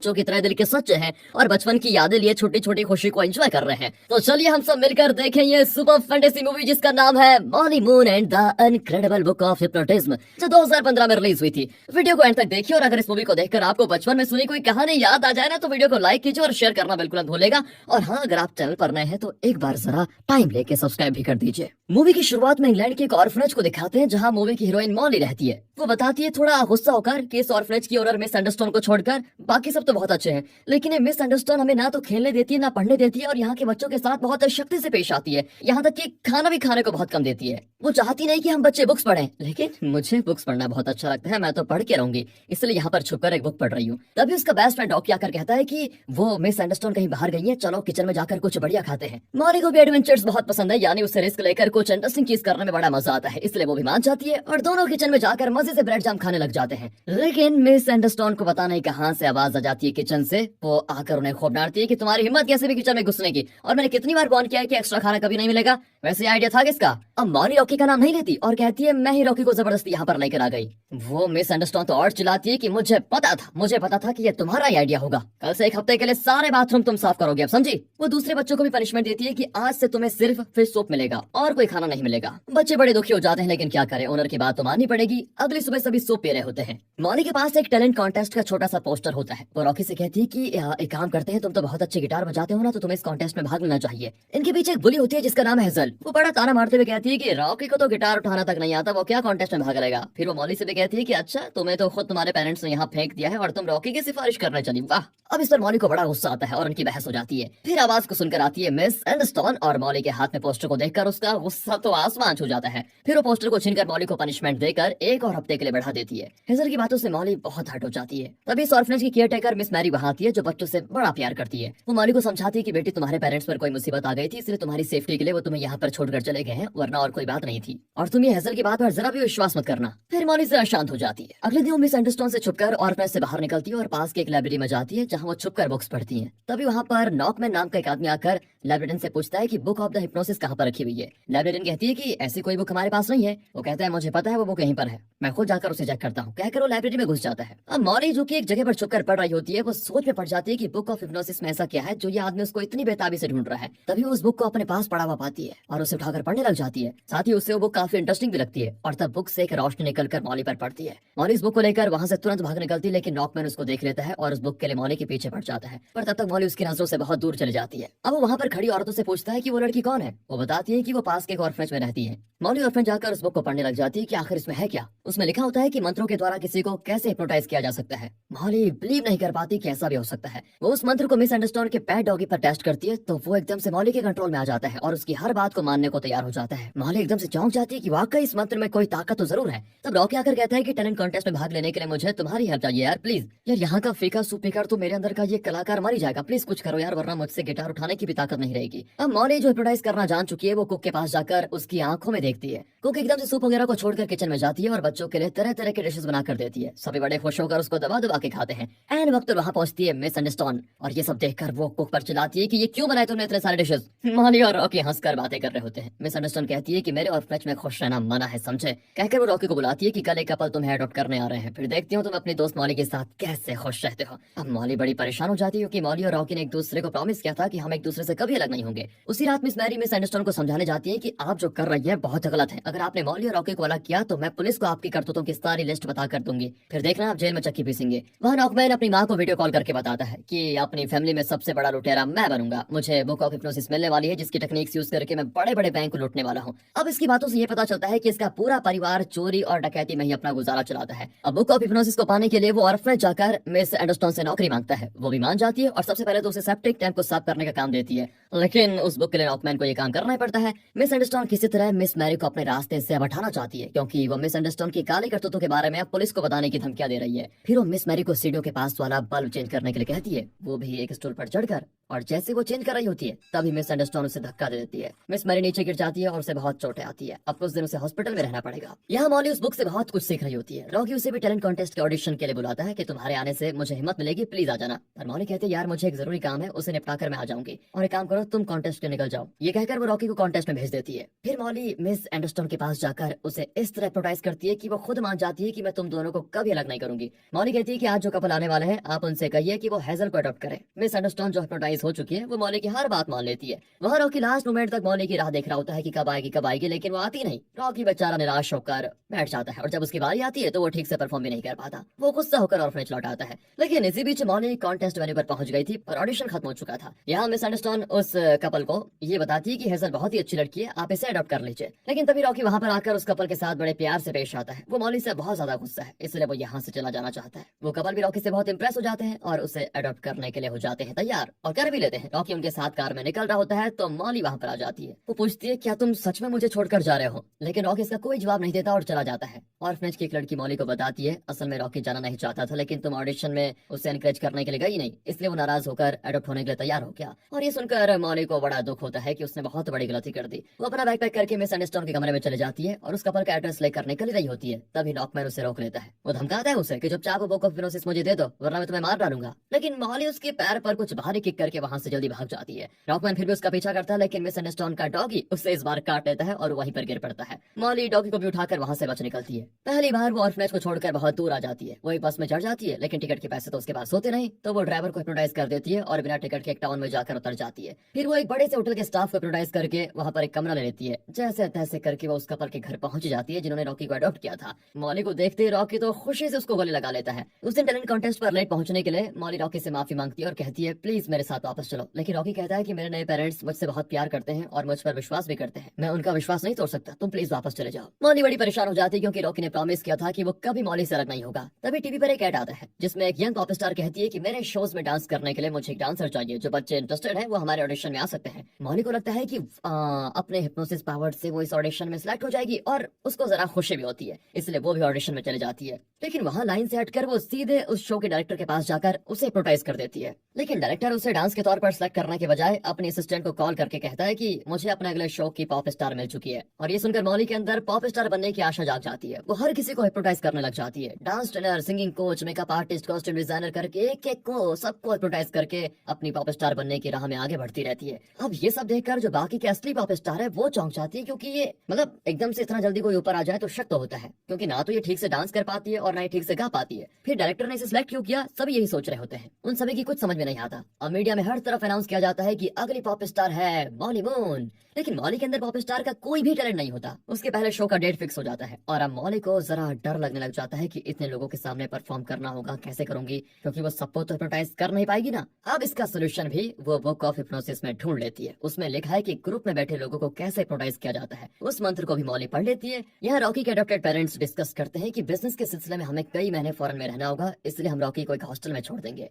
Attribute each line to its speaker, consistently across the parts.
Speaker 1: जो कि इतने दिल के सच्चे हैं और बचपन की यादें लिए छोटी छोटी खुशी को एंजॉय कर रहे हैं। तो चलिए हम सब मिलकर देखें ये सुपर फैंटेसी मूवी जिसका नाम है Molly moon and the incredible book of hypnotism, जो 2015 में रिलीज हुई थी। वीडियो को एंड तक देखिए और अगर इस मूवी को देखकर आपको बचपन में सुनी कोई कहानी याद आ जाए ना तो वीडियो को लाइक कीजिए और शेयर करना बिल्कुल मत भूलेगा। और हाँ, अगर आप चैनल पर नए हैं तो एक बार जरा टाइम लेके सब्सक्राइब भी कर दीजिए। मूवी की शुरुआत में इंग्लैंड के एक ऑर्फनेज को दिखाते हैं जहाँ मूवी की हीरोइन मॉली रहती है। वो बताती है थोड़ा गुस्सा होकर कि इस ऑर्फनेज की ओनर मिस एंडरस्टोन को छोड़कर बाकी सब तो बहुत अच्छे हैं, लेकिन ये मिस अंडरस्टैंड हमें ना तो खेलने देती है ना पढ़ने देती है और यहाँ के बच्चों के साथ बहुत शक्ति से पेश आती है। यहाँ तक कि खाना भी खाने को बहुत कम देती है। वो चाहती नहीं कि हम बच्चे बुक्स पढ़ें, लेकिन मुझे बुक्स पढ़ना बहुत अच्छा लगता है, मैं तो पढ़ के रहूंगी, इसलिए यहाँ पर छुपकर एक बुक पढ़ रही हूँ। तभी उसका बेस्ट फ्रेंड डॉकी आकर कहता है कि वो मिस अंडरस्टैंड कहीं बाहर गई है, चलो किचन में जाकर कुछ बढ़िया खाते हैं। मॉली को भी एडवेंचर्स बहुत पसंद है, यानी उसे रिस्क लेकर कुछ इंटरेस्टिंग चीज करने में बड़ा मजा आता है, इसलिए वो भी मान जाती है और दोनों किचन में जाकर मजे से ब्रेड जाम खाने लग जाते हैं। लेकिन मिस अंडरस्टैंड को पता नहीं कहाँ से आवाज आ जाती है किचन से। वो आकर उन्हें खूब डांटती है कि तुम्हारी हिम्मत कैसे भी किचन में घुसने की, और मैंने कितनी बार वार्न किया है कि एक्स्ट्रा खाना कभी नहीं मिलेगा। वैसे आइडिया था किसका? अब मॉली रॉकी का नाम नहीं लेती और कहती है मैं ही रॉकी को जबरदस्ती यहाँ पर लेकर आ गई। वो मिस अंडरस्टैंड तो और चिल्लाती है कि मुझे पता था कि ये तुम्हारा ही आइडिया होगा। कल से एक हफ्ते के लिए सारे बाथरूम तुम साफ करोगे, अब समझी? वो दूसरे बच्चों को भी पनिशमेंट देती है कि आज से तुम्हें सिर्फ फिश सूप मिलेगा और कोई खाना नहीं मिलेगा। बच्चे बड़े दुखी हो जाते हैं, लेकिन क्या करें, ओनर की बात तो माननी पड़ेगी। अगली सुबह सभी सूप पी रहे होते हैं। मॉली के पास एक टैलेंट कॉन्टेस्ट का छोटा सा पोस्टर होता है। वो रॉकी से कहती है कि एक काम करते हैं, तुम तो बहुत अच्छे गिटार बजाते हो ना, तो तुम्हें इस कॉन्टेस्ट में भाग लेना चाहिए। इनके पीछे एक बुली होती है जिसका नाम है हेजल। वो बड़ा ताना मारते हुए कहती है कि रॉकी को तो गिटार उठाना तक नहीं आता, वो क्या कॉन्टेस्ट में भाग लेगा। फिर वो मॉली से भी कहती है कि अच्छा, तुम्हें तो खुद तुम्हारे पेरेंट्स ने यहाँ फेंक दिया है और तुम रॉकी की सिफारिश करने चली। वाह! अब इस पर मॉली को बड़ा गुस्सा आता है और उनकी बहस हो जाती है। फिर आवाज को सुनकर आती है मिस एंडरस्टोन और मॉली के हाथ में पोस्टर को देखकर उसका गुस्सा तो आसमान छू जाता है। फिर वो पोस्टर को छीनकर मॉली को पनिशमेंट देकर एक और हफ्ते के लिए बढ़ा देती है। हेजल की बातों से मॉली बहुत हर्ट हो जाती है। तभी इस ऑर्फनेज की केयरटेकर मिस मैरी वहाँ आती है, जो बच्चों से बड़ा प्यार करती है। वो मॉली को समझाती है कि बेटी, तुम्हारे पेरेंट्स पर कोई मुसीबत आ गई थी, इसलिए तुम्हारी सेफ्टी के लिए वो तुम्हें यहाँ पर छोड़कर चले गए हैं, वरना और कोई बात नहीं थी। और तुम ये हेजल की बात पर जरा भी विश्वास मत करना। फिर मॉली जरा शांत हो जाती है। अगले दिन वो मिस अंडरस्टोन से छुपकर ऑर्फनेज से बाहर निकलती है और पास के एक लाइब्रेरी में जाती है, जहाँ वो छुपकर बुक्स पढ़ती है। तभी वहाँ पर नॉकमैन नाम का एक आदमी आकर लाइब्रेरियन से पूछता है कि बुक ऑफ द हिप्नोसिस कहाँ पर रखी हुई है। लाइब्रेरियन कहती है कि ऐसी कोई बुक हमारे पास नहीं है। वो कहता है मुझे पता है, वो बुक यहीं पर है, मैं खुद जाकर उसे चेक करता हूँ। कहकर वो लाइब्रेरी में घुस जाता है। अब मॉली, जो कि एक जगह पर छुपकर पढ़ रही होती है, वो सोच में पड़ जाती है कि बुक ऑफ हिप्नोसिस में ऐसा क्या है जो ये आदमी उसको इतनी बेताबी से ढूंढ रहा है। तभी वो उस बुक को अपने पास पड़ा हुआ पाती है और उसे उठाकर पढ़ने लग जाती है। साथ ही उसे वो बुक काफी इंटरेस्टिंग भी लगती है और तब बुक से एक रोशनी निकलकर मॉली पर पड़ती है। मॉली इस बुक को लेकर वहाँ से तुरंत भाग निकलती है, लेकिन नॉकमैन उसको देख लेता है और उस बुक के लिए मॉली के पीछे पड़ जाता है। पर तब तक मॉली उसकी नजरों से बहुत दूर चली जाती है। अब वो वहाँ पर खड़ी औरतों से पूछता है कि वो लड़की कौन है। वो बताती है कि वो पास के एक ऑर्फनेज में रहती है। मॉली ऑर्फनेज जाकर उस बुक को पढ़ने लग जाती है कि आखिर इसमें है क्या। उसमें लिखा होता है कि मंत्रों के द्वारा किसी को कैसे हिप्नोटाइज किया जा सकता है। मॉली बिलीव नहीं कर पाती कि ऐसा भी हो सकता है। वो उस मंत्र को मिस अंडरस्टैंड के पैट डॉगी पर टेस्ट करती है, तो वो एकदम से मॉली के कंट्रोल में आ जाता है और उसकी हर बात को मानने को तैयार हो जाता है। मॉली एकदम से चौंक जाती है कि वाकई इस मंत्र में कोई ताकत तो जरूर है। तब रॉकी आकर कहता है कि टैलेंट कॉन्टेस्ट में भाग लेने के लिए मुझे तुम्हारी हेल्प चाहिए यार, प्लीज यार। यहाँ का फीका सूप पीकर तो मेरे अंदर का ये कलाकार मर ही जाएगा, प्लीज कुछ करो यार, वरना मुझसे गिटार उठाने की भी ताकत नहीं रहेगी। अब मॉली जो हिप्नोटाइज करना जान चुकी है, वो कुक के पास जाकर उसकी आंखों में देखती है। कुक एकदम से सूप वगैरह को छोड़कर किचन में जाती है और बच्चों के लिए तरह तरह के डिशेस बना कर देती है। सभी बड़े खुश होकर उसको दबा दबा के खाते हैं। एन वक्त वहाँ पहुंचती है मिस अंडरस्टैंड और ये सब देखकर वो कुक पर चिल्लाती है कि ये क्यों बनाए तुमने इतने सारे डिशेस। मॉली और रॉकी हंसकर बातें कर रहे होते हैं। मिस अंडरस्टैंड कहती है कि मेरे ऑर्फनेज में खुश रहना मना है, समझे। कहकर वो रॉकी को बुलाती है कि कल एक कपल तुम्हें अडॉप्ट करने आ रहे हैं, फिर देखती हूँ तुम अपनी दोस्त मॉली के साथ कैसे खुश रहते हो। अब मॉली बड़ी परेशान हो जाती है क्योंकि मॉली और रॉकी ने एक दूसरे को प्रॉमिस किया था कि हम एक दूसरे से कभी अलग नहीं होंगे। उसी रात मिस मैरी मिस अंडरस्टैंड को समझाने जाती है कि आप जो कर रही है बहुत गलत है। अगर आपने मॉली और रॉकी को अलग किया तो मैं पुलिस को आपकी करतूतों की सारी लिस्ट बता कर दूंगी, फिर देखना आप जेल में चक्की पीसेंगे। वहाँ नॉकमैन अपनी माँ को वीडियो कॉल करके बताता है कि अपनी फैमिली में सबसे बड़ा लुटेरा मैं बनूंगा, मुझे बुक ऑफ हिप्नोसिस मिलने वाली है जिसकी टेक्निक्स यूज करके मैं बड़े बड़े बैंक को लूटने वाला हूँ। अब इसकी बातों से ये पता चलता है कि इसका पूरा परिवार चोरी और डकैती में ही अपना गुजारा चलाता है। अब बुक ऑफ हिप्नोसिस को पाने के लिए वो ऑर्फनेज जाकर मिस एंडरस्टोन से नौकरी मांगता है। वो भी मान जाती है और सबसे पहले तो उसे सेप्टिक टैंक को साफ करने का काम देती है, लेकिन उस बुक के लिए नॉकमैन को ये काम करना ही पड़ता है। मिस एंडरस्टोन किसी तरह मिस मैरी को अपने रास्ते से हटाना चाहती है क्योंकि वो मिस एंडरस्टोन की काली करतूतों के बारे में अब पुलिस को बताने की धमकियां दे रही है। फिर वो मिस मैरी को सीढ़ियों के पास वाला बल्ब चेंज करने के लिए कहती है। वो भी एक स्टूल पर चढ़कर और जैसे वो चेंज कर रही होती है तभी मिस अंडरस्टैंड उसे धक्का दे देती है। मिस मैरी नीचे गिर जाती है और उसे बहुत चोटें आती है। अब कुछ दिन उसे हॉस्पिटल में रहना पड़ेगा। यहाँ मॉली उस बुक से बहुत कुछ सीख रही होती है। रॉकी उसे भी टैलेंट कॉन्टेस्ट के ऑडिशन के लिए बुलाता है कि तुम्हारे आने से मुझे हिम्मत मिलेगी, प्लीज आ जाना। पर मॉली कहती है यार मुझे एक जरूरी काम है, उसे निपटा कर मैं आ जाऊंगी और एक काम करो तुम कॉन्टेस्ट के निकल जाओ। ये कहकर वो रॉकी को कॉन्टेस्ट में भेज देती है। फिर मॉली मिस एंडरस्टोन के पास जाकर उसे इस तरह हिप्नोटाइज करती है कि वो खुद मान जाती है कि मैं तुम दोनों को कभी अलग नहीं करूंगी। मॉली कहती है कि आज जो कपल आने वाले हैं आप उनसे कहिए कि वो हेजल को अडॉप्ट करें। मिस एंडरस्टोन जो हिप्नोटाइज हो चुकी है वो मॉली की हर बात मान लेती है। वहाँ रॉकी लास्ट मोमेंट तक मॉली की राह देख रहा होता है कि कब आएगी, लेकिन वो आती नहीं। रॉकी बेचारा निराश होकर बैठ जाता है और जब उसकी बारी आती है तो वो ठीक से परफॉर्म भी नहीं कर पाता। वो गुस्सा होकर ऑर्फनेज लौट आता है। लेकिन इसी बीच मॉली कॉन्टेस्ट वेन्यू पर पहुंच गई थी और ऑडिशन खत्म हो चुका था। यहाँ मिस एंडरस्टोन उस कपल को ये बताती है कि हेजल बहुत ही अच्छी लड़की है, आप इसे अडॉप्ट कर लीजिए। लेकिन तभी रॉकी वहाँ पर आकर उस कपल के साथ बड़े प्यार से पेश आता है। वो मॉली से बहुत ज्यादा गुस्सा है, इसलिए वो यहाँ से चला जाना चाहता है। वो कपल भी रॉकी से बहुत इंप्रेस हो जाते हैं और उसे अडॉप्ट करने के लिए हो जाते हैं तैयार और कर भी लेते हैं। रॉकी उनके साथ कार में निकल रहा होता है तो मॉली वहाँ पर आ जाती है। वो पूछती है क्या तुम सच में मुझे छोड़कर जा रहे हो, लेकिन रॉकी इसका कोई जवाब नहीं देता और चला जाता है। ऑर्फनेज की एक लड़की मॉली को बताती है असल में रॉकी जाना नहीं चाहता था, लेकिन तुम ऑडिशन में उसे एनकरेज करने के लिए गई नहीं, इसलिए वो नाराज होकर अडॉप्ट होने के लिए तैयार हो गया। और ये सुनकर मॉली को बड़ा दुख होता है कि उसने बहुत बड़ी गलती कर दी। वो अपना बैग पैक करके मिस एंडरस्टोन के कमरे में चले जाती है और उस कपल का एड्रेस लेकर निकल रही होती है। तभी नॉकमैन उसे रोक लेता है। वो धमकाता है उसे कि चुपचाप बुक ऑफ हिप्नोसिस मुझे दे दो वरना मैं तुम्हें मार डालूंगा। लेकिन मॉली उसके पैर पर कुछ भारी किक करके वहां से जल्दी भाग जाती है। रॉकमैन फिर भी उसका पीछा करता है, लेकिन मिस एंडरस्टोन का डॉगी उससे इस बार काट लेता है और वहीं पर गिर पड़ता है। मॉली डॉगी को भी उठाकर वहां से बच निकलती है। पहली बार वो ऑर्फनेज को छोड़कर बहुत दूर आ जाती है। वो एक बस में चढ़ जाती है, लेकिन टिकट के पैसे तो उसके पास होते नहीं, तो वो ड्राइवर को हिप्नोटाइज कर देती है और बिना टिकट के एक टाउन में जाकर उतर जाती है। फिर वो एक बड़े से होटल के स्टाफ को हिप्नोटाइज करके वहां पर एक कमरा ले लेती है। जैसे तैसे करके वो उस कपल के घर पहुंच जाती है जिन्होंने रॉकी को अडॉप्ट किया था। मॉली को देखते ही रॉकी तो खुशी से उसको गले लगा लेता है। उस दिन टैलेंट कॉन्टेस्ट पर लेट पहुंचने के लिए मॉली रॉकी से माफी मांगती है और कहती है प्लीज मेरे साथ वापस चलो। लेकिन रॉकी कहता है कि मेरे नए पेरेंट्स मुझसे बहुत प्यार करते हैं और मुझ पर विश्वास भी करते हैं, मैं उनका विश्वास नहीं तोड़ सकता, तुम प्लीज वापस चले जाओ। मॉली बड़ी परेशान हो जाती है क्योंकि रॉकी ने प्रॉमिस किया था कि वो कभी मॉली से अलग नहीं होगा। तभी टीवी पर एक ऐड आता है जिसमें एक यंग पॉप स्टार कहती है कि मेरे शोज में डांस करने के लिए मुझे एक डांसर चाहिए, जो बच्चे इंटरेस्टेड हैं वो हमारे ऑडिशन में आ सकते हैं। मॉली को लगता है कि अपने हिप्नोसिस पावर से वो इस ऑडिशन में सिलेक्ट हो जाएगी और उसको जरा खुशी भी होती है, इसलिए वो भी ऑडिशन में चली जाती है। लेकिन वहाँ लाइन से हटकर वो सीधे उस शो के डायरेक्टर के पास जाकर उसे हिप्नोटाइज कर देती है। लेकिन डायरेक्टर उसे डांस के तौर पर सिलेक्ट करने के बजाय अपने असिस्टेंट को कॉल करके कहता है कि मुझे अपने अगले शो की पॉप स्टार मिल चुकी है। और ये सुनकर मॉली के अंदर पॉप स्टार बनने की आशा जाग जाती है। वो हर किसी को हिप्नोटाइज करने लग जाती है। Dance trainer, singing coach, makeup artist, costume designer करके एक एक को सबको हिप्नोटाइज करके अपनी पॉप स्टार बनने की राह में आगे बढ़ती रहती है। अब ये सब देखकर जो बाकी के असली पॉप स्टार है वो चौंक जाती है, क्योंकि ये मतलब एकदम से इतना जल्दी कोई ऊपर आ जाए तो शक तो होता है, क्योंकि ना तो ये ठीक से डांस कर पाती है और ना ही ठीक से गा पाती है। फिर डायरेक्टर ने इसे सिलेक्ट क्यों किया, सभी यही सोच रहे होते हैं। उन सभी की कुछ समझ में नहीं आता। अब मीडिया में हर तरफ अनाउंस किया जाता है कि अगली पॉप स्टार है मॉली मून। लेकिन मॉली के अंदर पॉप स्टार का कोई भी टैलेंट नहीं होता। उसके पहले शो का डेट फिक्स हो जाता है और अब मॉली को जरा डर लगने लग जाता है कि इतने लोगों के सामने परफॉर्म करना होगा, कैसे करूंगी, क्योंकि वो सबको तो हिप्नोटाइज कर नहीं पाएगी ना। अब इसका सोल्यूशन भी वो बुक ऑफ हिप्नोसिस में ढूंढ लेती है। उसमें लिखा है कि ग्रुप में बैठे लोगों को कैसे हिप्नोटाइज किया जाता है। उस मंत्र को भी मॉली पढ़ लेती है। यहाँ रॉकी के अडॉप्टेड पेरेंट्स डिस्कस करते हैं कि बिजनेस के सिलसिले में हमें कई महीने फॉरेन में रहना होगा, इसलिए हम रॉकी को एक हॉस्टल में छोड़ देंगे।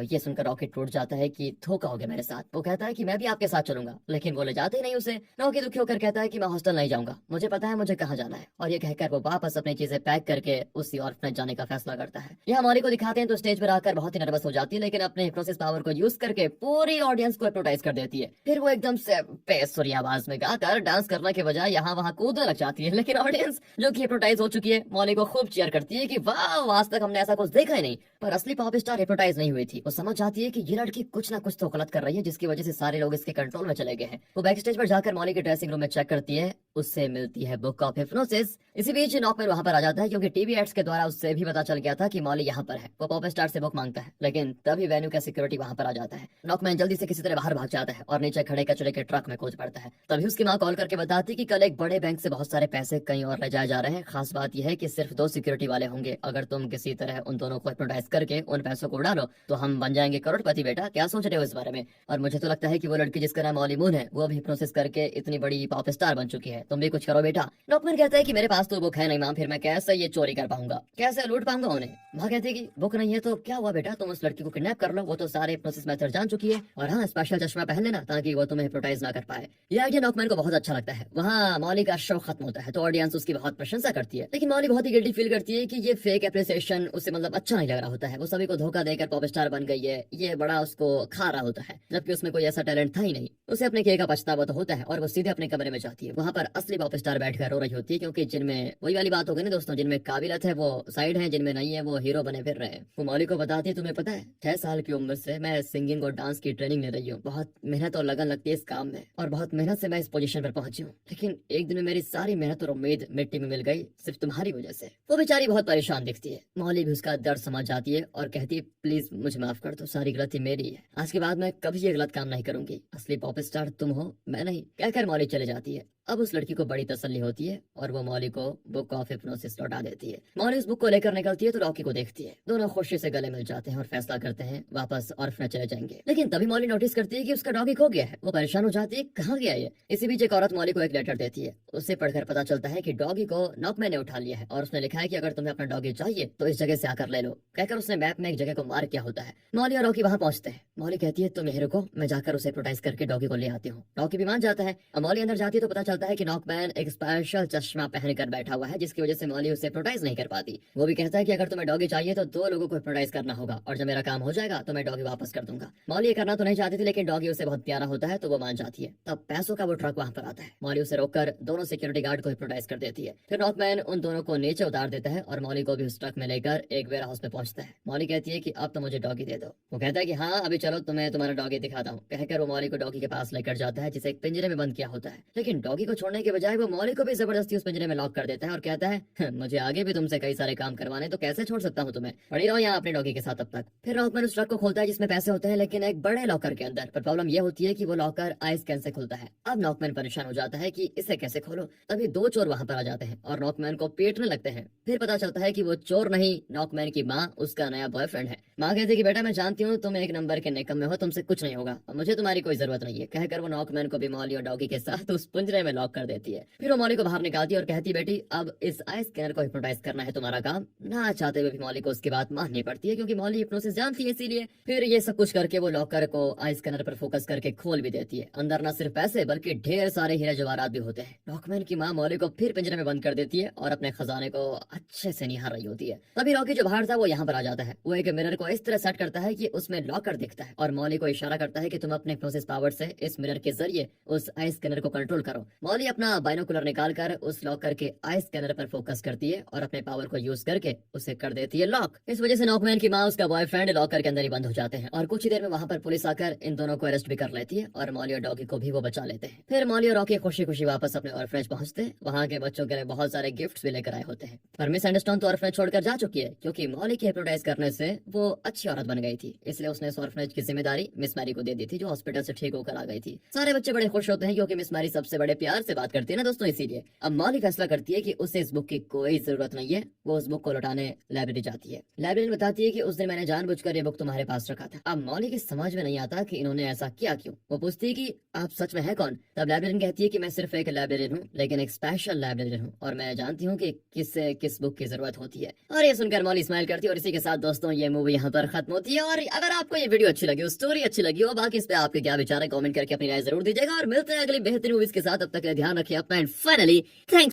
Speaker 1: ये सुनकर रॉकी टूट जाता है कि धोखा हो गया मेरे साथ। वो कहता है कि मैं भी आपके साथ चलूंगा, लेकिन वो ले जाते ही नहीं उसे। रॉकी दुखी होकर कहता है कि मैं हॉस्टल नहीं जाऊंगा, मुझे पता है मुझे कहाँ जाना है। और ये कहकर वो वापस अपनी चीजें पैक करके उसी ऑर्फनेज जाने का फैसला करता है। यहाँ मॉली को दिखाते हैं तो स्टेज पर आकर बहुत ही नर्वस हो जाती है, लेकिन अपने हिप्नोसिस पावर को यूज करके पूरी ऑडियंस को हिप्नोटाइज कर देती है। फिर वो एकदम से बेसुरी आवाज में गाकर डांस करने के बजाय यहाँ वहाँ कूदने लग जाती है। लेकिन ऑडियंस जो कि हिप्नोटाइज हो चुकी है मॉली को खूब चीयर करती है कि वाह, आज तक हमने ऐसा कुछ देखा ही नहीं। पर असली पॉप स्टार हिप्नोटाइज नहीं हुई थी। वो समझ जाती है कि ये लड़की कुछ ना कुछ तो गलत कर रही है, जिसकी वजह से सारे लोग इसके कंट्रोल में चले गए हैं। वो बैक स्टेज पर जाकर मॉली के ड्रेसिंग रूम में चेक करती है, उससे मिलती है बुक ऑफ हिप्नोसिस। इसी बीच नॉकमैन वहां पर आ जाता है, क्योंकि टीवी एड्स के द्वारा उससे भी पता चल गया था कि मॉली यहाँ पर है। वो पॉप स्टार से बुक मांगता है, लेकिन तभी वेन्यू का सिक्योरिटी वहां पर आ जाता है। नॉकमैन जल्दी से किसी तरह बाहर भाग जाता है और नीचे खड़े कचरे के ट्रक में कूद पड़ता है। तभी उसकी माँ कॉल करके बताती कि कल एक बड़े बैंक से बहुत सारे पैसे कहीं और ले जाए जा रहे हैं। खास बात यह है कि सिर्फ 2 सिक्योरिटी वाले होंगे। अगर तुम किसी तरह उन दोनों को हिप्नोटाइज करके उन पैसों को उड़ा लो तो हम बन जाएंगे करोड़पति। बेटा क्या सोच रहे हो इस बारे में? और मुझे तो लगता है कि वो लड़की जिसका नाम मॉली मून है वो अभी हिप्नोसिस करके इतनी बड़ी पॉप स्टार बन चुकी है, तुम भी कुछ करो बेटा। नॉकमैन कहता है कि मेरे पास तो बुक है नहीं माँ, फिर मैं कैसे ये चोरी कर पाऊंगा, कैसे लूट पाऊंगा उन्हें। माँ कहती है कि बुक नहीं है तो क्या हुआ बेटा, तुम उस लड़की को किडनैप कर लो, वो तो सारे हिप्नोसिस मेथड जान चुकी है, और हाँ स्पेशल चश्मा पहन लेना ताकि वो तुम्हें हिप्नोटाइज ना कर पाए। ये आइडिया नॉकमैन को बहुत अच्छा लगता है। वहाँ मॉली का शो खत्म होता है तो ऑडियंस उसकी बहुत प्रशंसा करती है, लेकिन मॉली बहुत ही गिल्टी फील करती है कि ये फेक एप्रिसिएशन उसे मतलब अच्छा नहीं लग रहा होता है। वो सभी को धोखा देकर पॉप स्टार बन गई है, ये बड़ा उसको खा रहा होता है, जबकि उसमें कोई ऐसा टैलेंट था ही नहीं। उसे अपने किए का पछतावा तो होता है और वो सीधे अपने कमरे में जाती है। वहाँ पर असली पॉप स्टार बैठकर रो रही होती है, क्योंकि जिनमें वही वाली बात हो गई ना दोस्तों, जिनमें काबिलियत है वो साइड है, जिनमें नहीं है वो हीरो बने फिर रहे हैं। वो मॉली को बताती है तुम्हें पता है 6 साल की उम्र से मैं सिंगिंग और डांस की ट्रेनिंग ले रही हूँ, बहुत मेहनत और लगन लगती है इस काम में, और बहुत मेहनत से मैं इस पोजीशन पर पहुंची हूँ, लेकिन एक दिन में मेरी सारी मेहनत और उम्मीद मिट्टी में मिल गई सिर्फ तुम्हारी वजह से। वो बेचारी बहुत परेशान दिखती है। मॉली भी उसका दर्द समझ जाती है और कहती है प्लीज मुझे माफ कर दो, सारी गलती मेरी है, आज के बाद मैं कभी ये गलत काम नहीं करूंगी, असली पॉप स्टार तुम हो मैं नहीं, कहकर मॉली चले जाती है। अब उस लड़की को बड़ी तसल्ली होती है और वो मॉली को बुक ऑफ हिप्नोसिस लौटा देती है। मॉली उस बुक को लेकर निकलती है तो रॉकी को देखती है, दोनों खुशी से गले मिल जाते हैं और फैसला करते हैं वापस ऑर्फनेज चले जाएंगे। लेकिन तभी मॉली नोटिस करती है कि उसका डॉगी खो गया है। वो परेशान हो जाती है कहाँ गया ये। इसी बीच एक औरत मॉली को एक लेटर देती है, उसे पढ़कर पता चलता है कि डॉगी को नॉकमैन ने उठा लिया है और उसने लिखा है कि अगर तुम्हें अपना डॉगी चाहिए तो इस जगह से आकर ले लो, कहकर उसने मैप में एक जगह को मार्क किया होता है। मॉली और रॉकी वहाँ पहुंचते हैं। मॉली कहती है तुम यहीं रुको, मैं जाकर उसे हिप्नोटाइज करके डॉगी को ले आती हूँ। रॉकी भी मान जाता है। अब मॉली अंदर जाती है तो पता चलता है कि नॉकमैन एक स्पेशल चश्मा पहनकर बैठा हुआ है, जिसकी वजह से मॉली उसे हिप्नोटाइज नहीं कर पाती। वो भी कहता है कि अगर तुम्हें डॉगी चाहिए तो 2 लोगों को हिप्नोटाइज करना होगा, और जब मेरा काम हो जाएगा तो मैं डॉगी वापस कर दूंगा। मॉली ये करना तो नहीं चाहती थी, लेकिन डॉगी उसे बहुत प्यारा होता है तो वो मान जाती है। तब पैसों का वो ट्रक वहाँ पर आता है। मॉली उसे रोककर दोनों सिक्योरिटी गार्ड को हिप्नोटाइज कर देती है। फिर नॉकमैन उन दोनों को नीचे उतार देता है और मॉली को भी उस ट्रक में लेकर एक वेयर हाउस में पहुंचता है। मॉली कहती है कि अब तो मुझे डॉगी दे दो। वो कहता है कि हाँ अभी चलो तुम्हें तुम्हारा डॉगी दिखाता हूँ, कहकर वो मॉली को डॉगी के पास लेकर जाता है, जिसे एक पिंजरे में बंद किया होता है। लेकिन डॉगी को छोड़ने के बजाय वो मॉली को भी जबरदस्ती उस पिंजरे में लॉक कर देता है और कहता है मुझे आगे भी तुमसे कई सारे काम करवाने, तो कैसे छोड़ सकता हूँ तुम्हें, पड़ी रहो यहाँ अपने डॉगी के साथ अब तक। फिर नॉकमैन उस ट्रक को खोलता है जिसमें पैसे होते हैं, लेकिन एक बड़े लॉकर के अंदर। पर प्रॉब्लम यह होती है कि वो लॉकर आइस कैन से खुलता है। अब नॉकमैन परेशान हो जाता है कि इसे कैसे खोलो। तभी 2 चोर वहां पर आ जाते हैं और नॉकमैन को पीटने लगते हैं। फिर पता चलता है कि वो चोर नहीं, नॉकमैन की माँ उसका नया बॉयफ्रेंड है। माँ कहती है कि बेटा मैं जानती हूँ तुम एक नंबर के निकम्मे हो, तुमसे कुछ नहीं होगा, मुझे तुम्हारी कोई जरूरत नहीं है, कहकर वो नॉकमैन को भी मॉली और डॉगी के साथ उस पिंजरे में लॉक कर देती है। फिर वो मॉली को बाहर निकालती है और कहती है बेटी अब इस आई स्कैनर को हिप्नोटाइज करना है तुम्हारा काम। ना चाहते हुए भी मॉली को उसकी बात माननी पड़ती है, क्योंकि मॉली हिप्नोसिस जानती है इसीलिए। फिर ये सब कुछ करके वो लॉकर को आई स्कैनर पर फोकस करके खोल भी देती है। अंदर न सिर्फ पैसे बल्कि ढेर सारे हीरे जवाहरात भी होते हैं। नॉकमैन की माँ मॉली को फिर पिंजरे में बंद कर देती है और अपने खजाने को अच्छे से निहार रही होती है। तभी रॉकी जो बाहर था वो यहाँ पर आ जाता है। वो एक मिरर को इस तरह सेट करता है कि उसमें लॉकर दिखता है और मॉली को इशारा करता है कि तुम अपने हिप्नोसिस पावर से इस मिरर के जरिए उस आई स्कैनर को कंट्रोल करो। मॉली अपना बाइनोकुलर निकालकर उस लॉकर के आई स्कैनर पर फोकस करती है और अपने पावर को यूज करके उसे कर देती है लॉक। इस वजह से नॉकमैन की माँ उसका बॉयफ्रेंड लॉकर के अंदर ही बंद हो जाते हैं और कुछ ही देर में वहाँ पर पुलिस आकर इन दोनों को अरेस्ट भी कर लेती है और मॉली और डॉगी को भी वो बचा लेते हैं। फिर मॉली और रॉकी खुशी खुशी वापस अपने ऑर्फनेज पहुंचते हैं। वहाँ के बच्चों के लिए बहुत सारे गिफ्ट्स भी लेकर आए होते हैं। पर मिस एंडरस्टोन तो ऑर्फनेज छोड़कर जा चुकी है, क्योंकि मॉली की हिप्नोटाइज करने से वो अच्छी औरत बन गई थी, इसलिए उसने इस ऑर्फनेज की जिम्मेदारी मिस मैरी को दे दी थी, जो हॉस्पिटल से ठीक होकर आ गई थी। सारे बच्चे बड़े खुश होते हैं क्योंकि मिस मैरी सबसे बड़े प्यार से बात करती है ना दोस्तों, इसीलिए। अब मॉली फैसला करती है कि उसे इस बुक की कोई जरूरत नहीं है। वो उस बुक को लौटाने लाइब्रेरी जाती है। लाइब्रेरी बताती है कि उस दिन मैंने जानबूझकर ये बुक तुम्हारे पास रखा था। अब मॉली की समझ में नहीं आता कि इन्होंने ऐसा किया क्यों। वो पूछती है कि आप सच में है कौन। तब लाइब्रेरियन कहती है कि मैं सिर्फ एक लाइब्रेरियन हूँ, लेकिन एक स्पेशल लाइब्रेरियन हूँ और मैं जानती हूँ कि किससे किस बुक की जरूरत होती है। और ये सुनकर मॉली स्माइल करती है। और इसी के साथ दोस्तों ये मूवी यहाँ पर खत्म होती है। और अगर आपको ये वीडियो अच्छी लगी हो, स्टोरी अच्छी लगी हो, बाकी इस पे आपके क्या विचार है कमेंट करके अपनी राय जरूर दीजिएगा। और मिलते हैं अगली बेहतरीन मूवीज के साथ, तब तक ध्यान रखिए अपना एंड फाइनली थैंक्स।